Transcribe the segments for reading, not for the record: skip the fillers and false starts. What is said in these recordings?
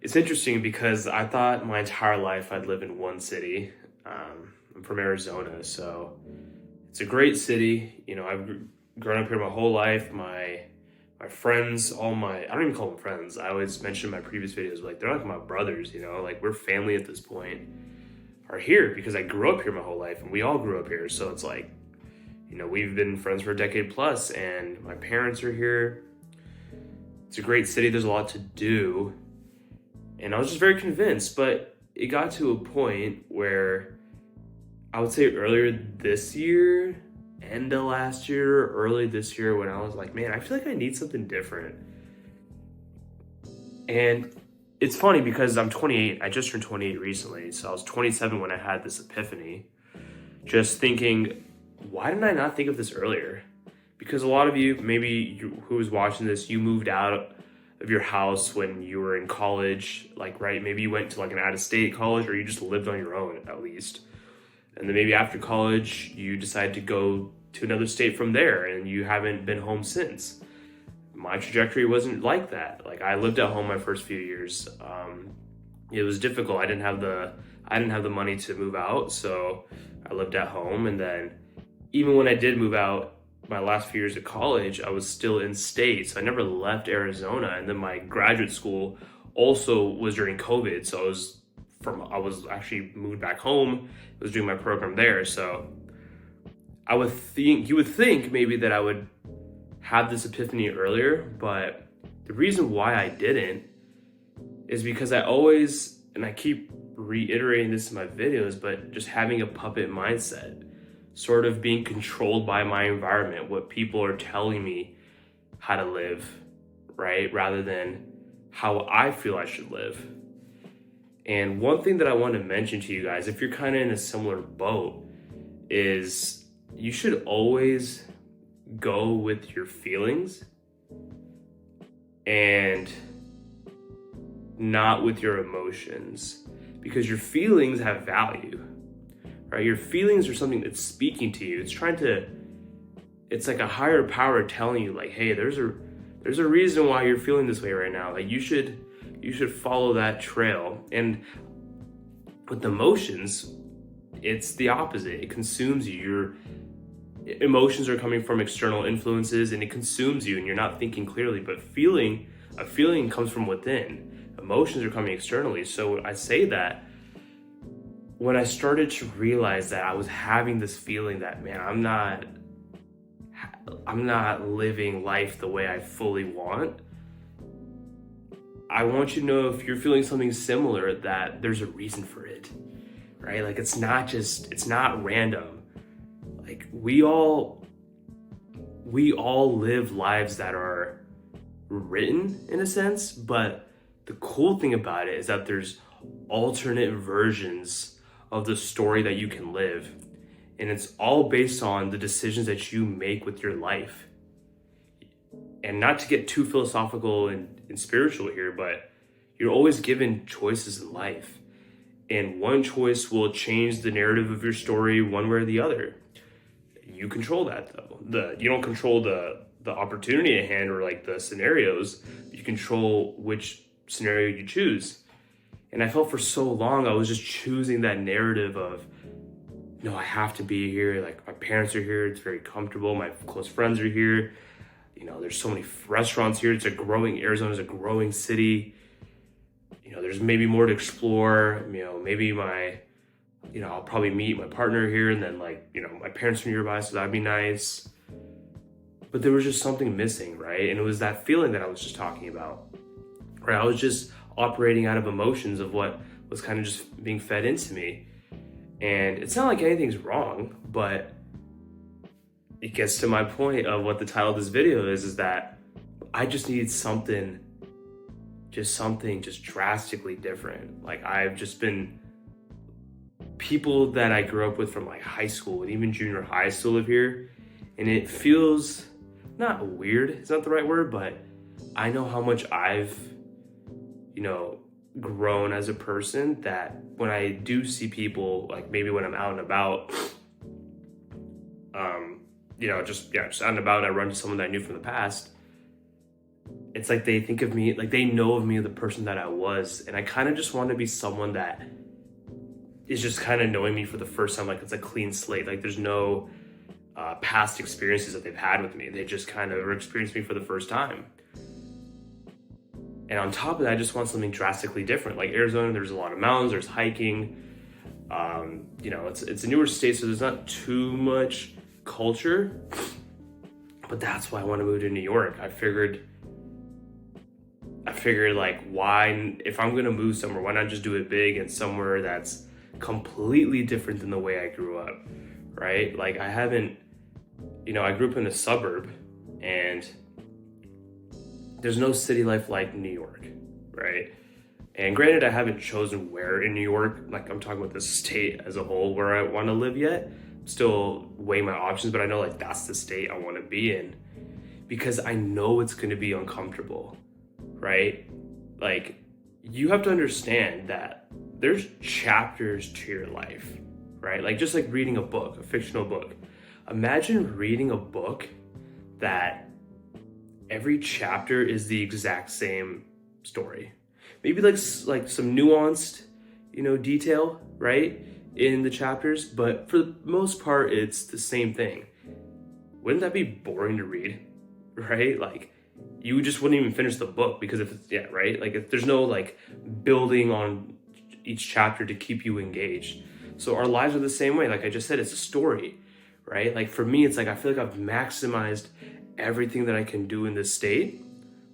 It's interesting because I thought my entire life I'd live in one city. I'm from Arizona, so it's a great city. I've grown up here my whole life. My friends, I don't even call them friends. I always mention in my previous videos, like they're like my brothers. Like we're family at this point. Are here because I grew up here my whole life, and we all grew up here. So it's like, we've been friends for a decade plus, and my parents are here. It's a great city. There's a lot to do. And I was just very convinced, but it got to a point where I would say earlier this year, end of last year, early this year, when I was like, man, I feel like I need something different. And it's funny because I'm 28. I just turned 28 recently. So I was 27 when I had this epiphany, just thinking, why didn't I not think of this earlier? Because a lot of you, who was watching this, you moved out of your house when you were in college, like, right? Maybe you went to like an out-of-state college, or you just lived on your own at least. And then maybe after college, you decided to go to another state from there, and you haven't been home since. My trajectory wasn't like that. Like, I lived at home my first few years. It was difficult. I didn't have the money to move out, so I lived at home. And then even when I did move out, my last few years of college, I was still in state, so I never left Arizona. And then my graduate school also was during COVID, so I was actually moved back home. I was doing my program there, so you would think maybe that I would have this epiphany earlier, but the reason why I didn't is because and I keep reiterating this in my videos, but just having a puppet mindset, sort of being controlled by my environment, what people are telling me how to live, right? Rather than how I feel I should live. And one thing that I want to mention to you guys, if you're kind of in a similar boat, is you should always go with your feelings and not with your emotions, because your feelings have value. Right? Your feelings are something that's speaking to you. It's like a higher power telling you, like, hey, there's a reason why you're feeling this way right now. Like, you should follow that trail. And with emotions, it's the opposite. It consumes you. Your emotions are coming from external influences, and it consumes you, and you're not thinking clearly. But a feeling comes from within. Emotions are coming externally. So I say that when I started to realize that I was having this feeling that, man, I'm not living life the way I fully want. I want you to know, if you're feeling something similar, that there's a reason for it, right? Like, it's not random. Like, we all live lives that are written in a sense, but the cool thing about it is that there's alternate versions of the story that you can live. And it's all based on the decisions that you make with your life. And not to get too philosophical and spiritual here, but you're always given choices in life. And one choice will change the narrative of your story one way or the other. You control that, though. You don't control the opportunity at hand, or like the scenarios. You control which scenario you choose. And I felt for so long I was just choosing that narrative of, no, I have to be here. Like, my parents are here. It's very comfortable. My close friends are here. There's so many restaurants here. Arizona's a growing city. There's maybe more to explore. Maybe I'll probably meet my partner here, and then my parents are nearby, so that'd be nice. But there was just something missing, right? And it was that feeling that I was just talking about, right? I was just operating out of emotions of what was kind of just being fed into me. And it's not like anything's wrong, but it gets to my point of what the title of this video is that I just need something just drastically different. Like, I've just been, people that I grew up with from like high school and even junior high still live here. And it feels not weird, it's not the right word, but I know how much I've grown as a person, that when I do see people, like maybe when I'm out and about, just out and about, and I run to someone that I knew from the past, it's like they think of me, like they know of me the person that I was, and I kind of just want to be someone that is just kind of knowing me for the first time. Like it's a clean slate. Like there's no past experiences that they've had with me. They just kind of experienced me for the first time. And on top of that, I just want something drastically different. Like Arizona, there's a lot of mountains, there's hiking. It's a newer state, so there's not too much culture. But that's why I want to move to New York. I figured like, why, if I'm gonna move somewhere, why not just do it big and somewhere that's completely different than the way I grew up, right? Like I grew up in a suburb, and there's no city life like New York, right? And granted, I haven't chosen where in New York, like I'm talking about the state as a whole, where I want to live yet. I'm still weighing my options, but I know like that's the state I want to be in, because I know it's going to be uncomfortable, right? Like you have to understand that there's chapters to your life, right? Like just like reading a book, a fictional book. Imagine reading a book that every chapter is the exact same story. Maybe like some nuanced, detail, right, in the chapters, but for the most part, it's the same thing. Wouldn't that be boring to read, right? Like you just wouldn't even finish the book, because right? Like if there's no like building on each chapter to keep you engaged. So our lives are the same way. Like I just said, it's a story, right? Like for me, it's like I feel like I've maximized everything that I can do in this state.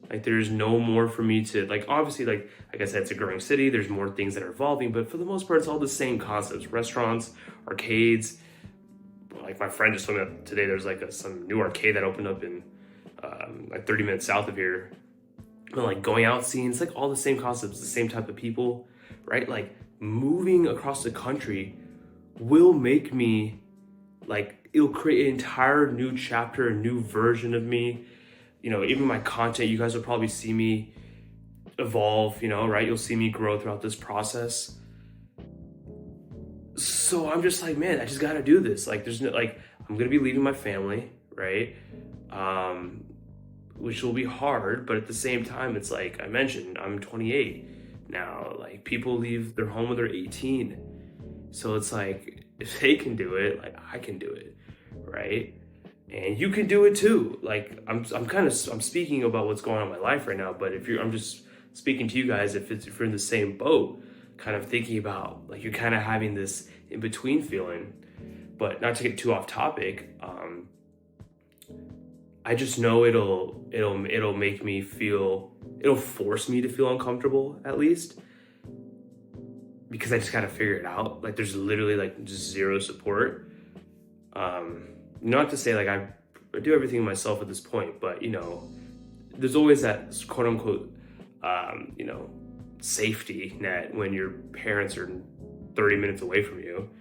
Like there's no more for me to, like, obviously, like I said, it's a growing city, there's more things that are evolving, but for the most part, it's all the same concepts: restaurants, arcades. Like my friend just told me today, there's like some new arcade that opened up in like 30 minutes south of here. And like going out, seeing, it's like all the same concepts, the same type of people, right? Like moving across the country will make me, like, it'll create an entire new chapter, a new version of me. Even my content, you guys will probably see me evolve, right? You'll see me grow throughout this process. So I'm just like, man, I just got to do this. Like, there's no, like, I'm going to be leaving my family, right? Which will be hard, but at the same time, it's like I mentioned, I'm 28 now. Like people leave their home when they're 18. So it's like, if they can do it, like I can do it, right? And you can do it too. Like I'm speaking about what's going on in my life right now, but I'm just speaking to you guys, if you're in the same boat, kind of thinking about, like, you're kind of having this in between feeling. But not to get too off topic, I just know it'll make me feel, it'll force me to feel uncomfortable, at least, because I just gotta figure it out. Like there's literally like just zero support. Not to say like I do everything myself at this point, but there's always that quote unquote safety net when your parents are 30 minutes away from you,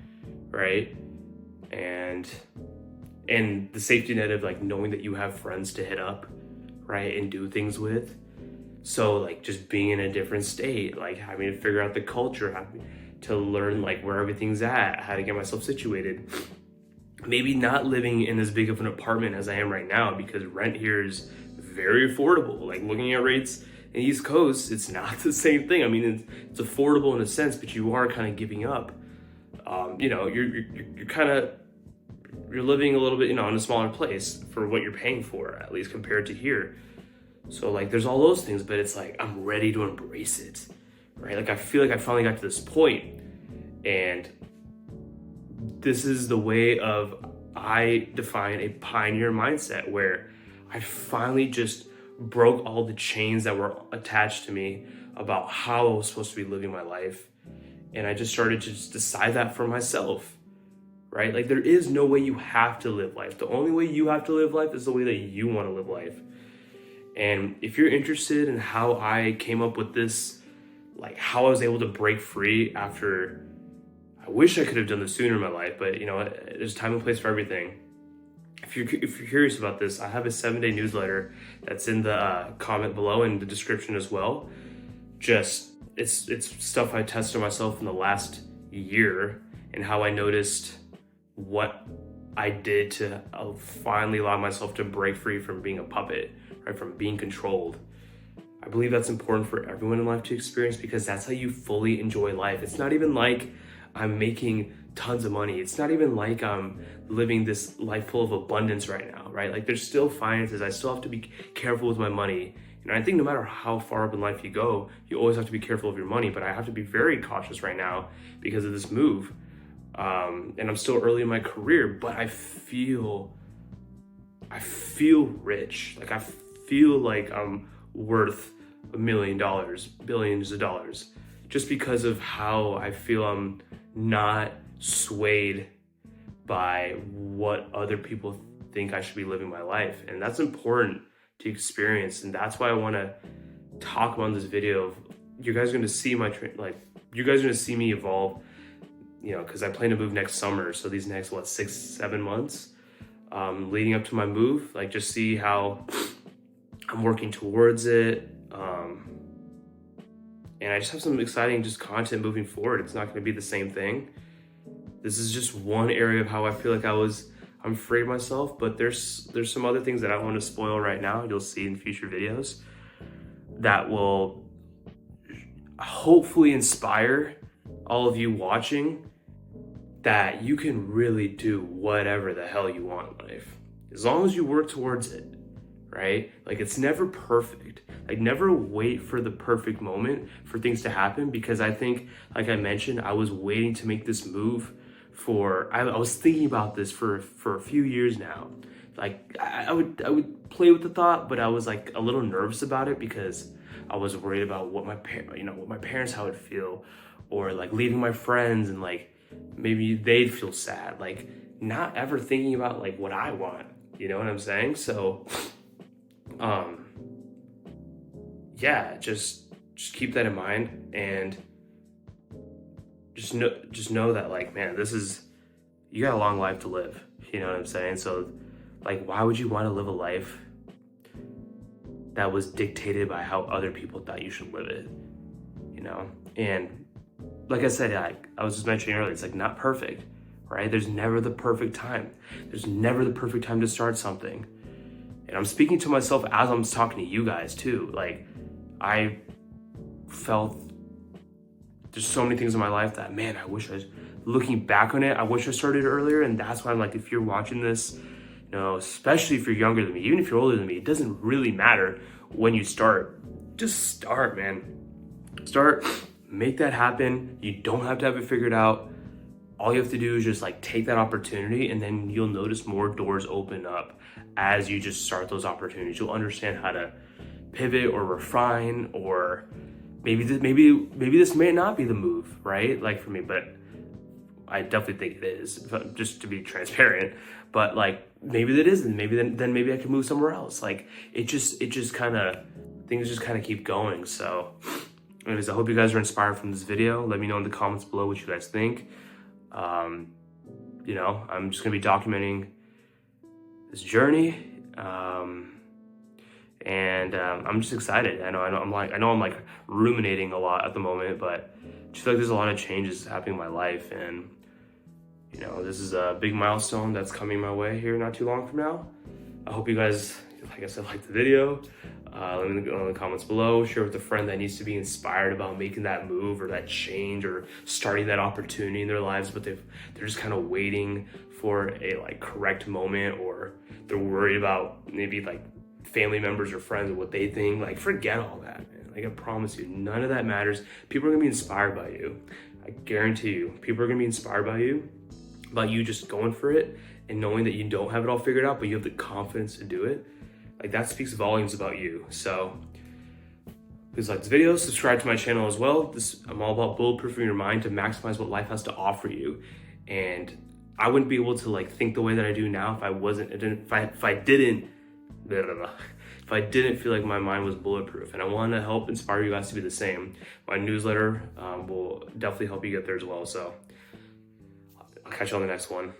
right? And the safety net of like knowing that you have friends to hit up, right, and do things with. So like just being in a different state, like having to figure out the culture, having to learn like where everything's at, how to get myself situated. Maybe not living in as big of an apartment as I am right now, because rent here is very affordable. Like looking at rates in the East Coast, it's not the same thing. I mean, it's affordable in a sense, but you are kind of giving up. You're living a little bit, in a smaller place for what you're paying for, at least compared to here. So like there's all those things, but it's like I'm ready to embrace it, right? Like I feel like I finally got to this point, and this is the way of, I define a pioneer mindset, where I finally just broke all the chains that were attached to me about how I was supposed to be living my life. And I just started to just decide that for myself, right? Like there is no way you have to live life. The only way you have to live life is the way that you want to live life. And if you're interested in how I came up with this, like how I was able to break free after, I wish I could have done this sooner in my life, but there's time and place for everything. If you're curious about this, I have a 7-day newsletter that's in the comment below and the description as well. Just it's stuff I tested myself in the last year, and how I noticed what I did to finally allow myself to break free from being a puppet, right, from being controlled. I believe that's important for everyone in life to experience, because that's how you fully enjoy life. It's not even like I'm making tons of money. It's not even like I'm living this life full of abundance right now, right? Like there's still finances. I still have to be careful with my money. I think no matter how far up in life you go, you always have to be careful of your money, but I have to be very cautious right now because of this move. And I'm still early in my career, but I feel rich. Like I feel like I'm worth $1 million, billions of dollars, just because of how I feel I'm not swayed by what other people think I should be living my life. And that's important to experience. And that's why I want to talk about in this video. You guys are going to see you guys are going to see me evolve, because I plan to move next summer. So these next, 6-7 months, leading up to my move, just see how I'm working towards it. And I just have some exciting content moving forward. It's not going to be the same thing. This is just one area of how I feel like I'm afraid of myself, but there's some other things that I don't want to spoil right now. You'll see in future videos that will hopefully inspire all of you watching that you can really do whatever the hell you want in life, as long as you work towards it, right? It's never perfect. Never wait for the perfect moment for things to happen, because I think, like I mentioned, I was waiting to make this move I was thinking about this for a few years now. I would play with the thought, but I was a little nervous about it because I was worried about what my parents, how it feel, or leaving my friends and maybe they'd feel sad. Not ever thinking about what I want. You know what I'm saying? So, yeah, just keep that in mind, and just know that man, you got a long life to live. You know what I'm saying? So why would you want to live a life that was dictated by how other people thought you should live it? And like I said, I was just mentioning earlier, it's not perfect, right? There's never the perfect time. There's never the perfect time to start something. And I'm speaking to myself as I'm talking to you guys too. I felt there's so many things in my life that, man, looking back on it, I wish I started earlier. And that's why I'm if you're watching this, especially if you're younger than me, even if you're older than me, it doesn't really matter when you start. Just start, man. Start, make that happen. You don't have to have it figured out. All you have to do is just take that opportunity, and then you'll notice more doors open up as you just start those opportunities. You'll understand how to pivot or refine, or maybe this may not be the move, right? For me, but I definitely think it is, just to be transparent. But maybe that isn't. Maybe then maybe I can move somewhere else. It just kind of, things just kind of keep going. So anyways, I hope you guys are inspired from this video. Let me know in the comments below what you guys think. I'm just gonna be documenting this journey. And I'm just excited. I know I'm ruminating a lot at the moment, but I just feel there's a lot of changes happening in my life, and this is a big milestone that's coming my way here not too long from now. I hope you guys, like I said, liked the video. Let me know in the comments below. Share with a friend that needs to be inspired about making that move or that change or starting that opportunity in their lives, but they're just kind of waiting for a correct moment, or they're worried about maybe family members or friends and what they think. Forget all that, man. I promise you, none of that matters. People are gonna be inspired by you. I guarantee you, people are gonna be inspired by you just going for it and knowing that you don't have it all figured out, but you have the confidence to do it. That speaks volumes about you. So please like this video, subscribe to my channel as well. I'm all about bulletproofing your mind to maximize what life has to offer you. And I wouldn't be able to think the way that I do now if I didn't feel like my mind was bulletproof. And I want to help inspire you guys to be the same. My newsletter will definitely help you get there as well. So I'll catch you on the next one.